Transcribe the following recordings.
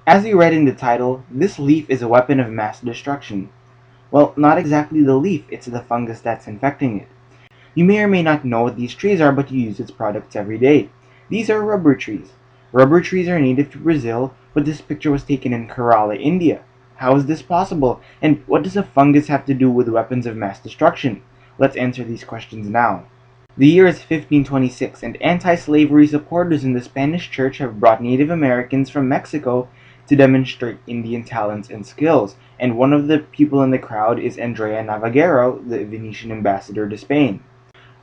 As you read in the title, this leaf is a weapon of mass destruction. Well, not exactly the leaf, it's the fungus that's infecting it. You may or may not know what these trees are, but you use its products every day. These are rubber trees. Rubber trees are native to Brazil, but this picture was taken in Kerala, India. How is this possible? And what does a fungus have to do with weapons of mass destruction? Let's answer these questions now. The year is 1526, and anti-slavery supporters in the Spanish church have brought Native Americans from Mexico to demonstrate Indian talents and skills, and one of the people in the crowd is Andrea Navaguero, the Venetian ambassador to Spain.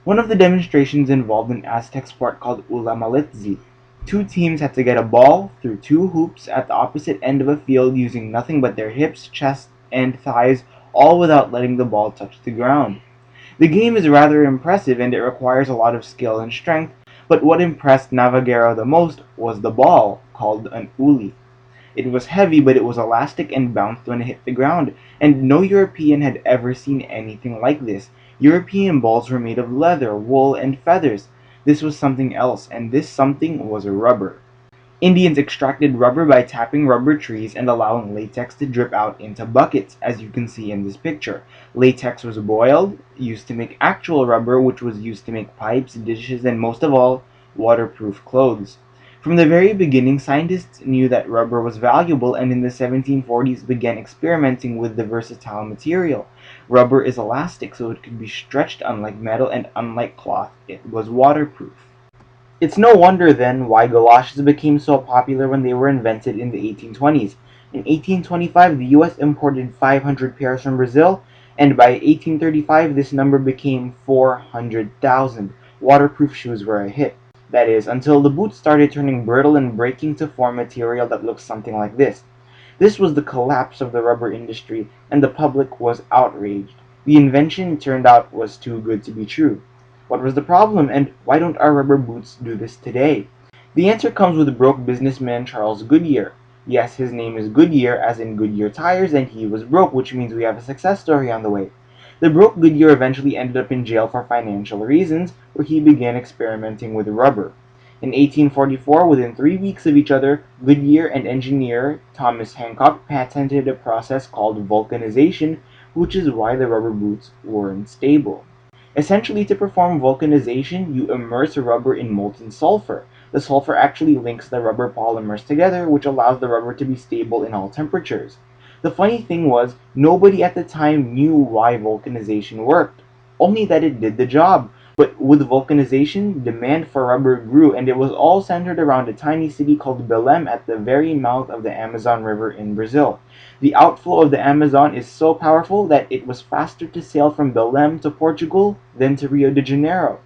One of the demonstrations involved an Aztec sport called Ulamalitzi. Two teams had to get a ball through two hoops at the opposite end of a field using nothing but their hips, chest, and thighs, all without letting the ball touch the ground. The game is rather impressive and it requires a lot of skill and strength, but what impressed Navaguero the most was the ball, called an uli. It was heavy, but it was elastic and bounced when it hit the ground, and no European had ever seen anything like this. European balls were made of leather, wool, and feathers. This was something else, and this something was rubber. Indians extracted rubber by tapping rubber trees and allowing latex to drip out into buckets, as you can see in this picture. Latex was boiled, used to make actual rubber, which was used to make pipes, dishes, and most of all, waterproof clothes. From the very beginning, scientists knew that rubber was valuable and in the 1740s began experimenting with the versatile material. Rubber is elastic, so it could be stretched unlike metal, and unlike cloth, it was waterproof. It's no wonder then why galoshes became so popular when they were invented in the 1820s. In 1825, the US imported 500 pairs from Brazil, and by 1835 this number became 400,000. Waterproof shoes were a hit. That is, until the boots started turning brittle and breaking to form material that looks something like this. This was the collapse of the rubber industry, and the public was outraged. The invention, it turned out, was too good to be true. What was the problem, and why don't our rubber boots do this today? The answer comes with broke businessman Charles Goodyear. Yes, his name is Goodyear, as in Goodyear tires, and he was broke, which means we have a success story on the way. The broke Goodyear eventually ended up in jail for financial reasons, where he began experimenting with rubber. In 1844, within 3 weeks of each other, Goodyear and engineer Thomas Hancock patented a process called vulcanization, which is why the rubber boots weren't stable. Essentially, to perform vulcanization, you immerse rubber in molten sulfur. The sulfur actually links the rubber polymers together, which allows the rubber to be stable in all temperatures. The funny thing was, nobody at the time knew why vulcanization worked, only that it did the job. But with vulcanization, demand for rubber grew, and it was all centered around a tiny city called Belém at the very mouth of the Amazon River in Brazil. The outflow of the Amazon is so powerful that it was faster to sail from Belém to Portugal than to Rio de Janeiro.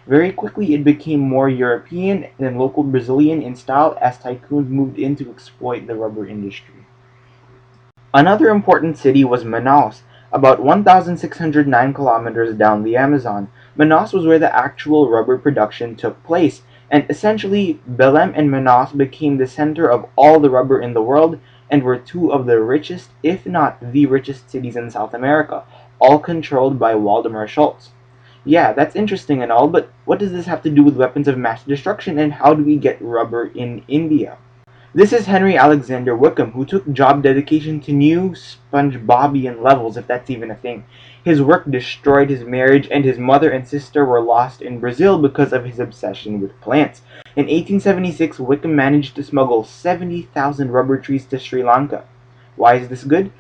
Very quickly, it became more European than local Brazilian in style as tycoons moved in to exploit the rubber industry. Another important city was Manaus, about 1,609 kilometers down the Amazon. Manaus was where the actual rubber production took place, and essentially, Belém and Manaus became the center of all the rubber in the world and were two of the richest, if not the richest cities in South America, all controlled by Waldemar Schultz. Yeah, that's interesting and all, but what does this have to do with weapons of mass destruction and how do we get rubber in India? This is Henry Alexander Wickham, who took job dedication to new SpongeBobian levels, if that's even a thing. His work destroyed his marriage, and his mother and sister were lost in Brazil because of his obsession with plants. In 1876, Wickham managed to smuggle 70,000 rubber trees to Sri Lanka. Why is this good?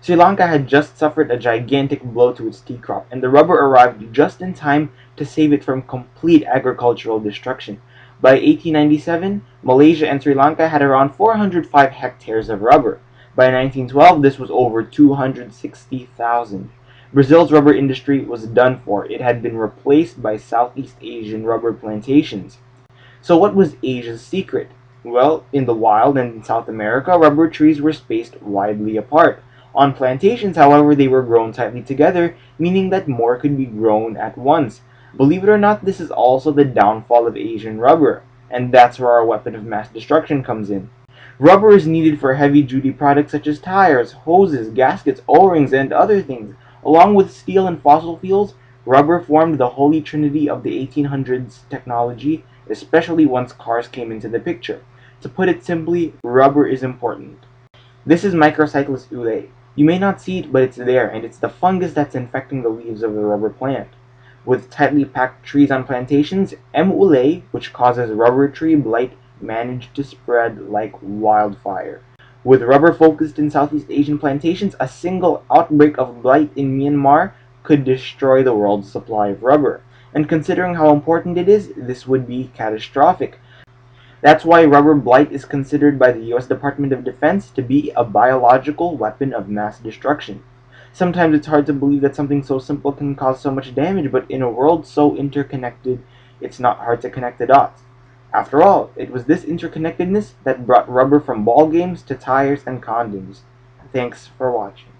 Sri Lanka had just suffered a gigantic blow to its tea crop, and the rubber arrived just in time to save it from complete agricultural destruction. By 1897, Malaysia and Sri Lanka had around 405 hectares of rubber. By 1912, this was over 260,000. Brazil's rubber industry was done for. It had been replaced by Southeast Asian rubber plantations. So what was Asia's secret? Well, in the wild and in South America, rubber trees were spaced widely apart. On plantations, however, they were grown tightly together, meaning that more could be grown at once. Believe it or not, this is also the downfall of Asian rubber, and that's where our weapon of mass destruction comes in. Rubber is needed for heavy-duty products such as tires, hoses, gaskets, O-rings, and other things. Along with steel and fossil fuels, rubber formed the holy trinity of the 1800s technology, especially once cars came into the picture. To put it simply, rubber is important. This is Microcyclis ule. You may not see it, but it's there, and it's the fungus that's infecting the leaves of the rubber plant. With tightly packed trees on plantations, M. ule, which causes rubber tree blight, managed to spread like wildfire. With rubber focused in Southeast Asian plantations, a single outbreak of blight in Myanmar could destroy the world's supply of rubber. And considering how important it is, this would be catastrophic. That's why rubber blight is considered by the US Department of Defense to be a biological weapon of mass destruction. Sometimes it's hard to believe that something so simple can cause so much damage, but in a world so interconnected, it's not hard to connect the dots. After all, it was this interconnectedness that brought rubber from ball games to tires and condoms. Thanks for watching.